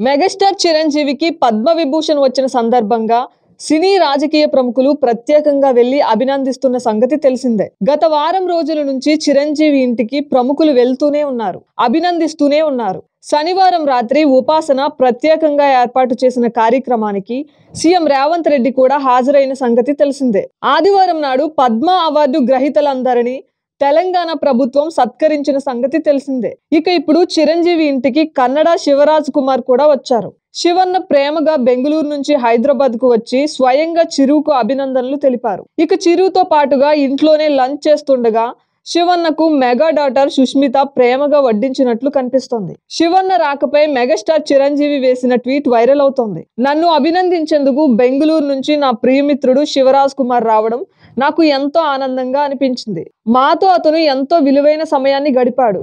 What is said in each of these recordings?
Megastar చిరంజీవికి పద్మవిభూషణ్ వచ్చిన సందర్భంగా సినీ రాజకీయ ప్రముఖులు ప్రత్యేకంగా వెళ్లి అభినందిస్తున్న సంగతి తెలిసిందే. గత వారం రోజుల నుంచి చిరంజీవి ఇంటికి ప్రముఖులు వెళ్తూనే ఉన్నారు, అభినందిస్తూనే ఉన్నారు. శనివారం రాత్రి ఉపాసన ప్రత్యేకంగా ఏర్పాటు చేసిన కార్యక్రమానికి సీఎం రేవంత్ రెడ్డి కూడా హాజరైన సంగతి తెలిసిందే. ఆదివారం నాడు పద్మ అవార్డు గ్రహీతలందరినీ తెలంగాణ ప్రభుత్వం సత్కరించిన సంగతి తెలిసిందే. ఇక ఇప్పుడు చిరంజీవి ఇంటికి కన్నడ శివరాజ్ కుమార్ కూడా వచ్చారు. శివన్న ప్రేమగా బెంగళూరు నుంచి హైదరాబాద్ కు వచ్చి స్వయంగా చిరుకు అభినందనలు తెలిపారు. ఇక చిరుతో పాటుగా ఇంట్లోనే లంచ్ చేస్తుండగా శివన్నకు మెగా డాటర్ సుష్మిత ప్రేమగా వడ్డించినట్లు కనిపిస్తోంది. శివన్న రాకపై మెగాస్టార్ చిరంజీవి వేసిన ట్వీట్ వైరల్ అవుతోంది. నన్ను అభినందించేందుకు బెంగళూరు నుంచి నా ప్రియమిత్రుడు శివరాజ్ కుమార్ రావడం నాకు ఎంతో ఆనందంగా అనిపించింది. మాతో అతను ఎంతో విలువైన సమయాన్ని గడిపాడు.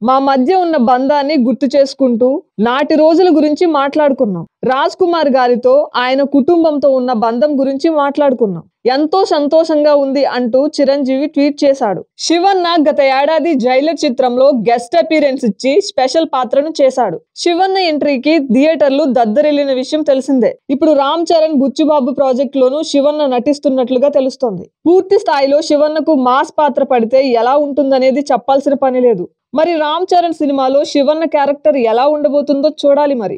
మా మధ్య ఉన్న బంధాన్ని గుర్తు చేసుకుంటూ నాటి రోజుల గురించి మాట్లాడుకున్నాం. రాజ్ కుమార్ గారితో ఆయన కుటుంబంతో ఉన్న బంధం గురించి మాట్లాడుకున్నాం. ఎంతో సంతోషంగా ఉంది అంటూ చిరంజీవి ట్వీట్ చేశాడు. శివన్న గత ఏడాది జైలర్ చిత్రంలో గెస్ట్ అపీరెన్స్ ఇచ్చి స్పెషల్ పాత్రను చేశాడు. శివన్న ఎంట్రీకి థియేటర్లు దద్దరిల్లిన విషయం తెలిసిందే. ఇప్పుడు రామ్ చరణ్ బుచ్చిబాబు ప్రాజెక్ట్ లోనూ శివన్న నటిస్తున్నట్లుగా తెలుస్తోంది. పూర్తి స్థాయిలో శివన్నకు మాస్ పాత్ర పడితే ఎలా ఉంటుందనేది చెప్పాల్సిన పని లేదు. మరి రామ్ చరణ్ సినిమాలో శివన్న క్యారెక్టర్ ఎలా ఉండబోతుందో చూడాలి మరి.